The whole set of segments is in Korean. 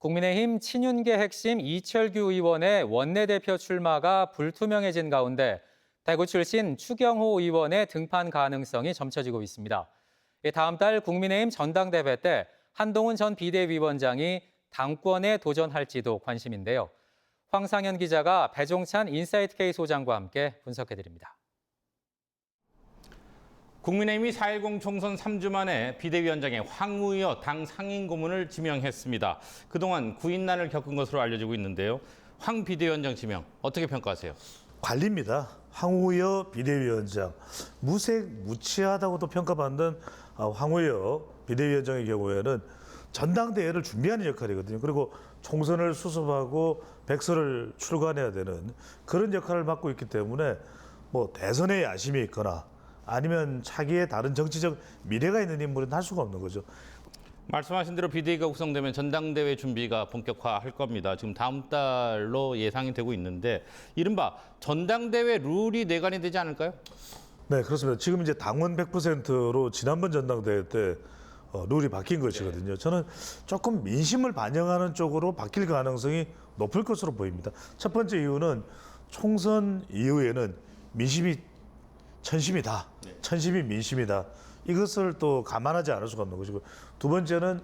국민의힘 친윤계 핵심 이철규 의원의 원내대표 출마가 불투명해진 가운데 대구 출신 추경호 의원의 등판 가능성이 점쳐지고 있습니다. 다음 달 국민의힘 전당대회 때 한동훈 전 비대위원장이 당권에 도전할지도 관심인데요. 황상현 기자가 배종찬 인사이트K 소장과 함께 분석해드립니다. 국민의힘이 4.10 총선 3주 만에 비대위원장에 황우여 당 상임고문을 지명했습니다. 그동안 구인난을 겪은 것으로 알려지고 있는데요. 황 비대위원장 지명 어떻게 평가하세요? 관리입니다. 황우여 비대위원장. 무색무취하다고도 평가받는 황우여 비대위원장의 경우에는 전당대회를 준비하는 역할이거든요. 그리고 총선을 수습하고 백서를 출간해야 되는 그런 역할을 맡고 있기 때문에 뭐 대선에 야심이 있거나 아니면 차기에 다른 정치적 미래가 있는 인물은 할 수가 없는 거죠. 말씀하신 대로 비대위가 구성되면 전당대회 준비가 본격화할 겁니다. 지금 다음 달로 예상이 되고 있는데 이른바 전당대회 룰이 내관이 되지 않을까요? 네, 그렇습니다. 지금 이제 당원 100%로 지난번 전당대회 때 룰이 바뀐 것이거든요. 저는 조금 민심을 반영하는 쪽으로 바뀔 가능성이 높을 것으로 보입니다. 첫 번째 이유는 총선 이후에는 민심이 천심이다. 천심이 민심이다. 이것을 또 감안하지 않을 수가 없는 것이고, 두 번째는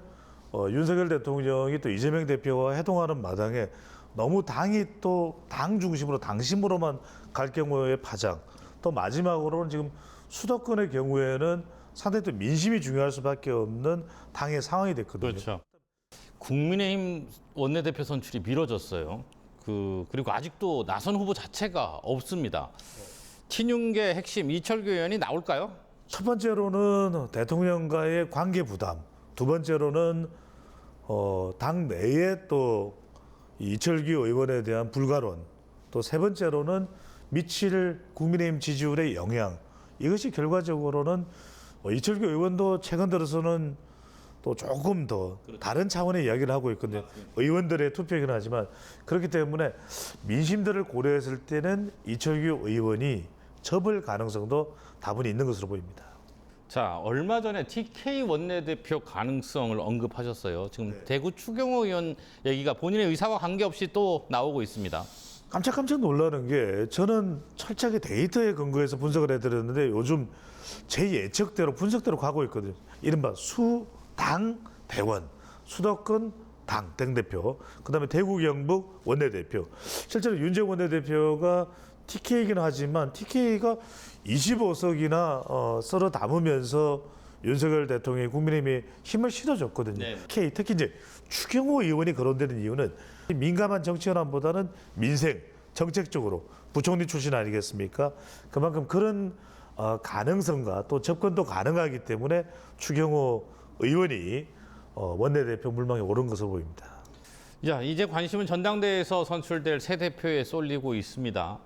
윤석열 대통령이 또 이재명 대표와 회동하는 마당에 너무 당이 또 당 중심으로 당심으로만 갈 경우의 파장, 또 마지막으로는 지금 수도권의 경우에는 상당히 또 민심이 중요할 수밖에 없는 당의 상황이 됐거든요. 그렇죠. 국민의힘 원내대표 선출이 미뤄졌어요. 그리고 아직도 나선 후보 자체가 없습니다. 친윤계 핵심 이철규 의원이 나올까요? 첫 번째로는 대통령과의 관계 부담, 두 번째로는 당 내에 또 이철규 의원에 대한 불가론, 또 세 번째로는 미칠 국민의힘 지지율의 영향, 이것이 결과적으로는 이철규 의원도 최근 들어서는 또 조금 더 다른 차원의 이야기를 하고 있거든요. 의원들의 투표이긴 하지만 그렇기 때문에 민심들을 고려했을 때는 이철규 의원이 접을 가능성도 다분히 있는 것으로 보입니다. 자, 얼마 전에 TK 원내대표 가능성을 언급하셨어요. 지금 대구 추경호 의원 얘기가 본인의 의사와 관계없이 또 나오고 있습니다. 깜짝깜짝 놀라는 게 저는 철저하게 데이터에 근거해서 분석을 해드렸는데 요즘 제 예측대로 분석대로 가고 있거든요. 이른바 수당 대원, 수도권 당 당대표, 그다음에 대구 경북 원내대표. 실제로 윤재욱 원내대표가 TK이긴 하지만 TK가 25석이나 썰어 담으면서 윤석열 대통령이 국민의힘에 힘을 실어줬거든요. 네. TK, 특히 이제 추경호 의원이 거론되는 이유는 민감한 정치 현안보다는 민생, 정책 쪽으로 부총리 출신 아니겠습니까? 그만큼 그런 가능성과 또 접근도 가능하기 때문에 추경호 의원이 원내대표 물망에 오른 것으로 보입니다. 자, 이제 관심은 전당대회에서 선출될 새 대표에 쏠리고 있습니다.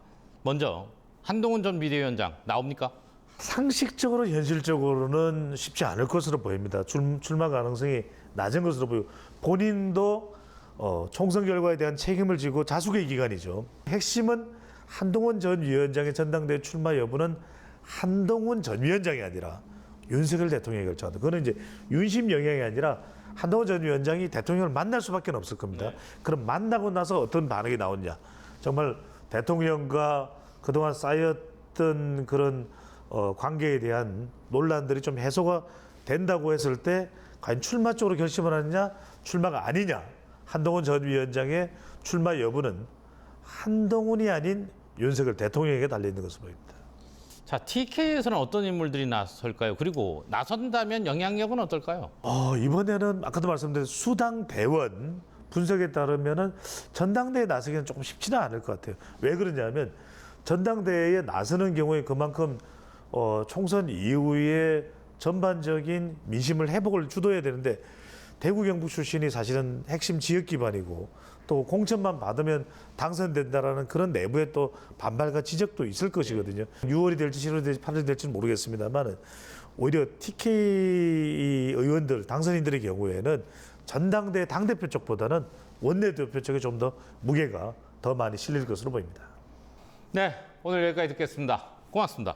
먼저 한동훈 전 비대위원장 나옵니까? 상식적으로 현실적으로는 쉽지 않을 것으로 보입니다. 출마 가능성이 낮은 것으로 보이고 본인도 총선 결과에 대한 책임을 지고 자숙의 기간이죠. 핵심은 한동훈 전 위원장의 전당대회 출마 여부는 한동훈 전 위원장이 아니라 윤석열 대통령이 결정한다. 그거는 이제 윤심 영향이 아니라 한동훈 전 위원장이 대통령을 만날 수밖에 없을 겁니다. 그럼 만나고 나서 어떤 반응이 나오냐. 정말 대통령과 그동안 쌓였던 그런 관계에 대한 논란들이 좀 해소가 된다고 했을 때 과연 출마 쪽으로 결심을 하느냐 출마가 아니냐. 한동훈 전 위원장의 출마 여부는 한동훈이 아닌 윤석열 대통령에게 달려있는 것으로 보입니다. 자, TK에서는 어떤 인물들이 나설까요? 그리고 나선다면 영향력은 어떨까요? 이번에는 아까도 말씀드린 수당 대원 분석에 따르면은 전당대회에 나서기는 조금 쉽지는 않을 것 같아요. 왜 그러냐면 전당대회에 나서는 경우에 그만큼 총선 이후에 전반적인 민심을 회복을 주도해야 되는데 대구 경북 출신이 사실은 핵심 지역 기반이고 또 공천만 받으면 당선된다라는 그런 내부의 또 반발과 지적도 있을 것이거든요. 6월이 될지 7월이 될지 8월이 될지는 모르겠습니다만 오히려 TK 의원들, 당선인들의 경우에는 전당대회 당대표 쪽보다는 원내대표 쪽에 좀 더 무게가 더 많이 실릴 것으로 보입니다. 네, 오늘 여기까지 듣겠습니다. 고맙습니다.